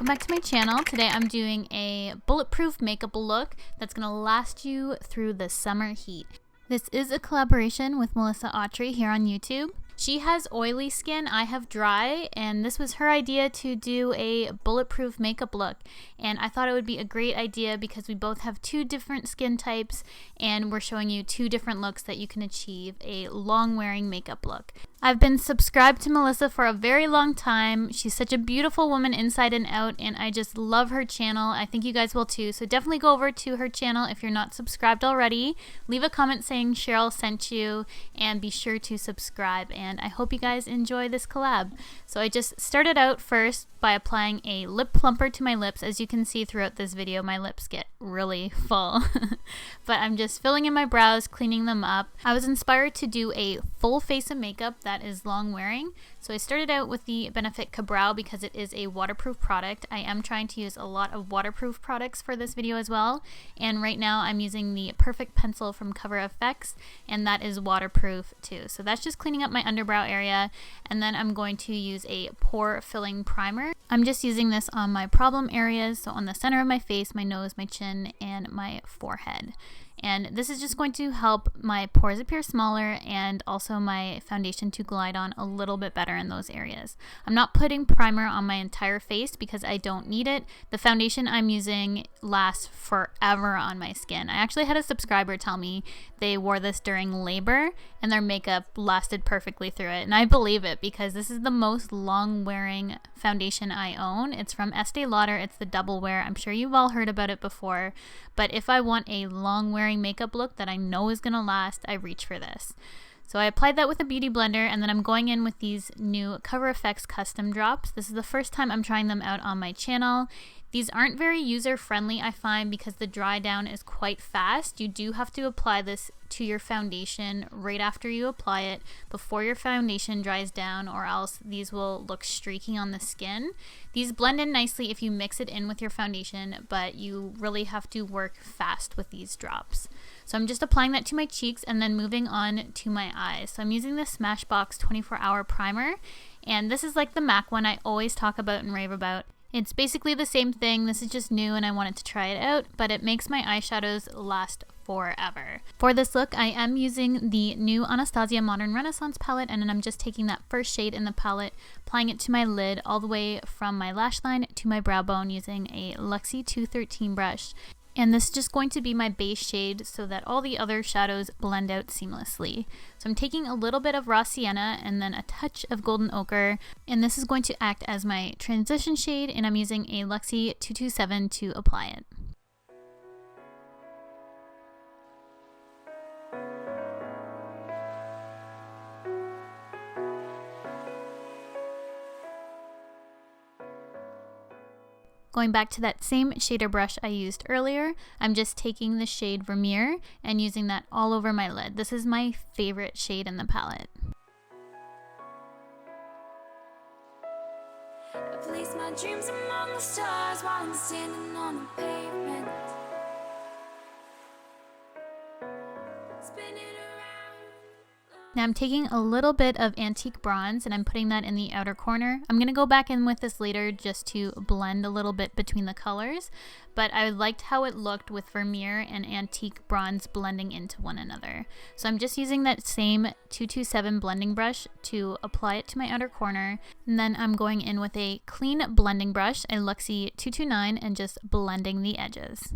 welcome back to my channel. Today I'm doing a bulletproof makeup look that's going to last you through the summer heat. This is a collaboration with Melissa Autry here on YouTube. She has oily skin, I have dry, and this was her idea to do a bulletproof makeup look. And I thought it would be a great idea because we both have two different skin types and we're showing you two different looks that you can achieve a long wearing makeup look. I've been subscribed to Melissa for a very long time. She's such a beautiful woman inside and out, and I just love her channel. I think you guys will too. So definitely go over to her channel if you're not subscribed already. Leave a comment saying Cheryl sent you and be sure to subscribe. And I hope you guys enjoy this collab. So I just started out first by applying a lip plumper to my lips. As you can see throughout this video, my lips get really full. But I'm just filling in my brows, cleaning them up. I was inspired to do a full face of makeup that is long wearing. So I started out with the Benefit Ka-Brow because it is a waterproof product. I am trying to use a lot of waterproof products for this video as well. And right now I'm using the Perfect Pencil from Cover FX, and that is waterproof too. So that's just cleaning up my underbrow area. And then I'm going to use a pore filling primer. I'm just using this on my problem areas, so on the center of my face, my nose, my chin, and my forehead. And this is just going to help my pores appear smaller and also my foundation to glide on a little bit better in those areas. I'm not putting primer on my entire face because I don't need it. The foundation I'm using lasts forever on my skin. I actually had a subscriber tell me they wore this during labor and their makeup lasted perfectly through it. And I believe it because this is the most long wearing foundation I own. It's from Estee Lauder. It's the double wear. I'm sure you've all heard about it before. But if I want a long wearing makeup look that I know is going to last, I reach for this. So I applied that with a beauty blender, and then I'm going in with these new Cover FX custom drops. This is the first time I'm trying them out on my channel. These aren't very user friendly, I find, because the dry down is quite fast. You do have to apply this to your foundation right after you apply it before your foundation dries down, or else these will look streaky on the skin. These blend in nicely if you mix it in with your foundation, but you really have to work fast with these drops. So I'm just applying that to my cheeks and then moving on to my eyes. So I'm using the Smashbox 24-hour primer, and this is like the MAC one I always talk about and rave about. It's basically the same thing. This is just new and I wanted to try it out, but it makes my eyeshadows last forever. For this look, I am using the new Anastasia Modern Renaissance palette, and then I'm just taking that first shade in the palette, applying it to my lid all the way from my lash line to my brow bone using a Luxie 213 brush. And this is just going to be my base shade so that all the other shadows blend out seamlessly. So I'm taking a little bit of raw sienna and then a touch of golden ochre, and this is going to act as my transition shade, and I'm using a Luxie 227 to apply it. Going back to that same shader brush I used earlier, I'm just taking the shade Vermeer and using that all over my lid. This is my favorite shade in the palette. I place my dreams among the stars while I'm standing on the pavement. Spinning around. Now I'm taking a little bit of antique bronze and I'm putting that in the outer corner. I'm going to go back in with this later just to blend a little bit between the colors, but I liked how it looked with Vermeer and antique bronze blending into one another. So I'm just using that same 227 blending brush to apply it to my outer corner, and then I'm going in with a clean blending brush, a Luxie 229, and just blending the edges.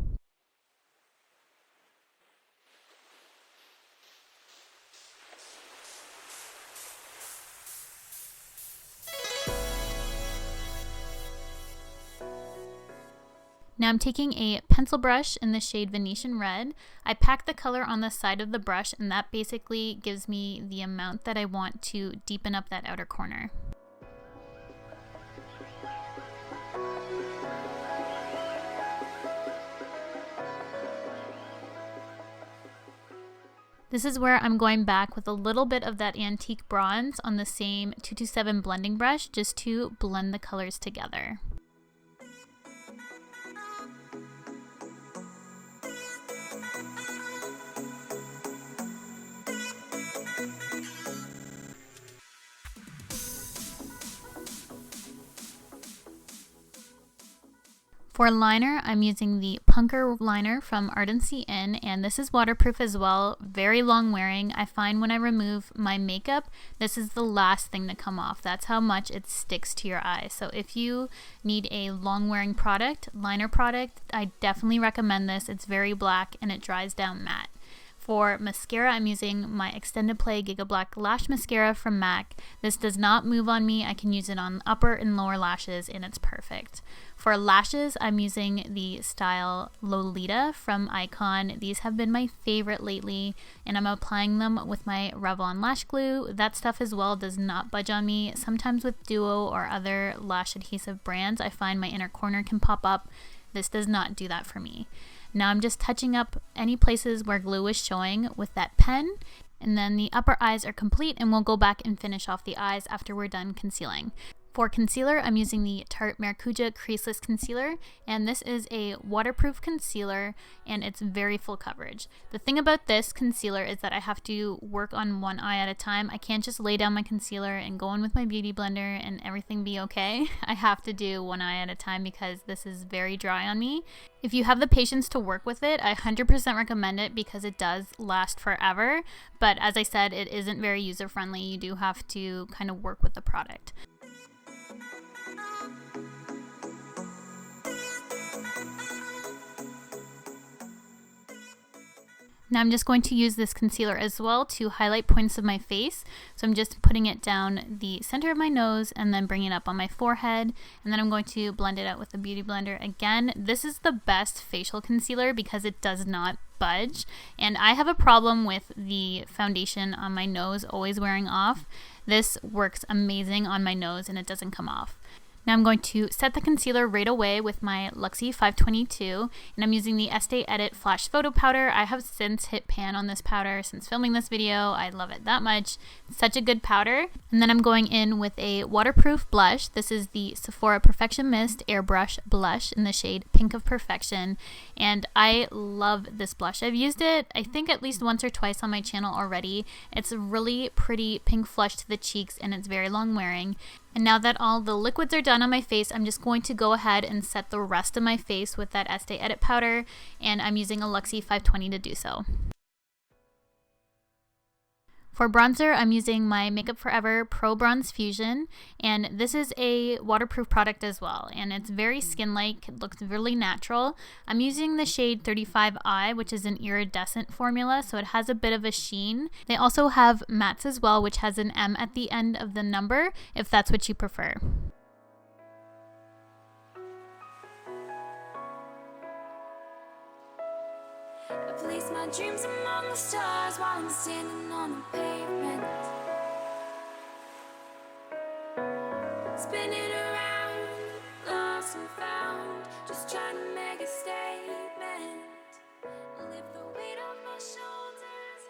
Now I'm taking a pencil brush in the shade Venetian Red. I pack the color on the side of the brush, and that basically gives me the amount that I want to deepen up that outer corner. This is where I'm going back with a little bit of that antique bronze on the same 227 blending brush just to blend the colors together. For liner, I'm using the Punker liner from Ardency Inn, and this is waterproof as well, very long wearing. I find when I remove my makeup, this is the last thing to come off. That's how much it sticks to your eye. So if you need a long wearing product, liner product, I definitely recommend this. It's very black and it dries down matte. For mascara, I'm using my Extended Play Gigablack Lash Mascara from MAC. This does not move on me. I can use it on upper and lower lashes and it's perfect. For lashes, I'm using the style Lolita from IIKONN. These have been my favorite lately, and I'm applying them with my Revlon lash glue. That stuff as well does not budge on me. Sometimes with Duo or other lash adhesive brands, I find my inner corner can pop up. This does not do that for me. Now I'm just touching up any places where glue is showing with that pen, and then the upper eyes are complete, and we'll go back and finish off the eyes after we're done concealing. For concealer, I'm using the Tarte Maracuja Creaseless Concealer, and this is a waterproof concealer, and it's very full coverage. The thing about this concealer is that I have to work on one eye at a time. I can't just lay down my concealer and go in with my beauty blender and everything be okay. I have to do one eye at a time because this is very dry on me. If you have the patience to work with it, I 100% recommend it because it does last forever, but as I said, it isn't very user-friendly. You do have to kind of work with the product. Now I'm just going to use this concealer as well to highlight points of my face. So I'm just putting it down the center of my nose and then bringing it up on my forehead. And then I'm going to blend it out with the Beauty Blender. Again, this is the best facial concealer because it does not budge. And I have a problem with the foundation on my nose always wearing off. This works amazing on my nose and it doesn't come off. Now I'm going to set the concealer right away with my Luxie 522, and I'm using the Estee Edit Flash Photo Powder. I have since hit pan on this powder since filming this video. I love it that much. It's such a good powder. And then I'm going in with a waterproof blush. This is the Sephora Perfection Mist Airbrush Blush in the shade Pink of Perfection, and I love this blush. I've used it, I think, at least once or twice on my channel already. It's a really pretty pink flush to the cheeks, and it's very long wearing. And now that all the liquids are done on my face, I'm just going to go ahead and set the rest of my face with that Estee Edit powder, and I'm using a Luxie 520 to do so. For bronzer, I'm using my Makeup Forever Pro Bronze Fusion, and this is a waterproof product as well, and it's very skin-like. It looks really natural. I'm using the shade 35i, which is an iridescent formula, so it has a bit of a sheen. They also have mattes as well, which has an M at the end of the number, if that's what you prefer. I place my dreams among the stars while I'm standing on the pavement, spinning around, lost and found, just trying to make a statement, lift the weight off my shoulders.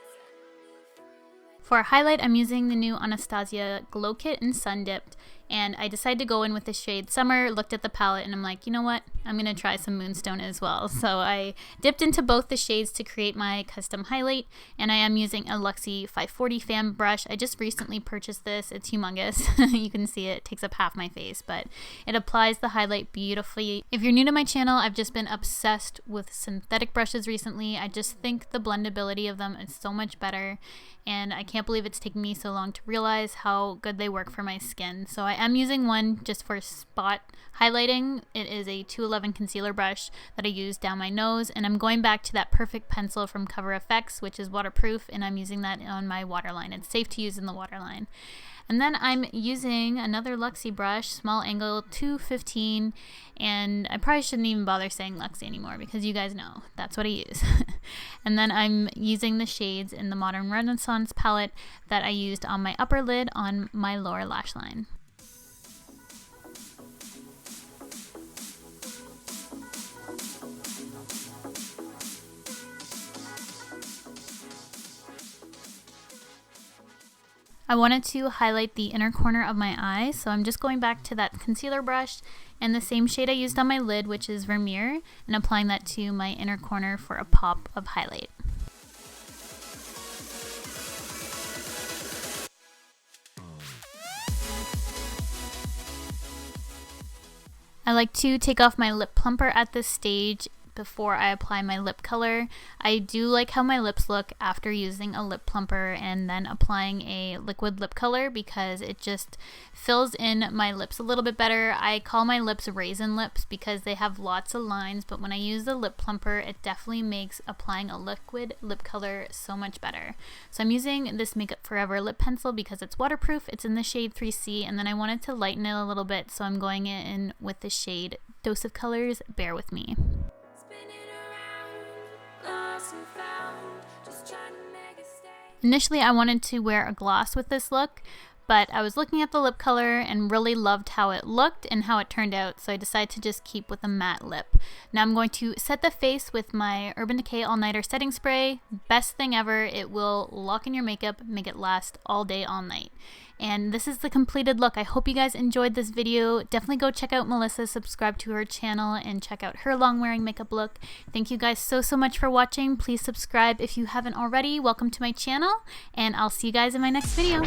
For a highlight, I'm using the new Anastasia Glow Kit in Sun Dipped, and I decided to go in with the shade Summer, looked at the palette, and I'm like, you know what? I'm going to try some Moonstone as well. So I dipped into both the shades to create my custom highlight, and I am using a Luxie 540 fan brush. I just recently purchased this. It's humongous. You can see it takes up half my face, but it applies the highlight beautifully. If you're new to my channel, I've just been obsessed with synthetic brushes recently. I just think the blendability of them is so much better, and I can't believe it's taken me so long to realize how good they work for my skin. So I am using one just for spot highlighting. It is a 211 concealer brush that I use down my nose, and I'm going back to that Perfect pencil from Cover FX, which is waterproof, and I'm using that on my waterline. It's safe to use in the waterline. And then I'm using another Luxie brush, small angle 215, and I probably shouldn't even bother saying Luxie anymore because you guys know that's what I use. And then I'm using the shades in the Modern Renaissance palette that I used on my upper lid on my lower lash line. I wanted to highlight the inner corner of my eye, so I'm just going back to that concealer brush and the same shade I used on my lid, which is Vermeer, and applying that to my inner corner for a pop of highlight. I like to take off my lip plumper at this stage before I apply my lip color. I do like how my lips look after using a lip plumper and then applying a liquid lip color because it just fills in my lips a little bit better. I call my lips raisin lips because they have lots of lines, but when I use the lip plumper, it definitely makes applying a liquid lip color so much better. So I'm using this Makeup Forever lip pencil because it's waterproof. It's in the shade 3C, and then I wanted to lighten it a little bit, so I'm going in with the shade Dose of Colors, Bear With Me. Initially, I wanted to wear a gloss with this look, but I was looking at the lip color and really loved how it looked and how it turned out, so I decided to just keep with a matte lip. Now I'm going to set the face with my Urban Decay All Nighter Setting Spray. Best thing ever, it will lock in your makeup, make it last all day, all night. And this is the completed look. I hope you guys enjoyed this video. Definitely go check out Melissa, subscribe to her channel, and check out her long wearing makeup look. Thank you guys so much for watching. Please subscribe if you haven't already. Welcome to my channel, and I'll see you guys in my next video.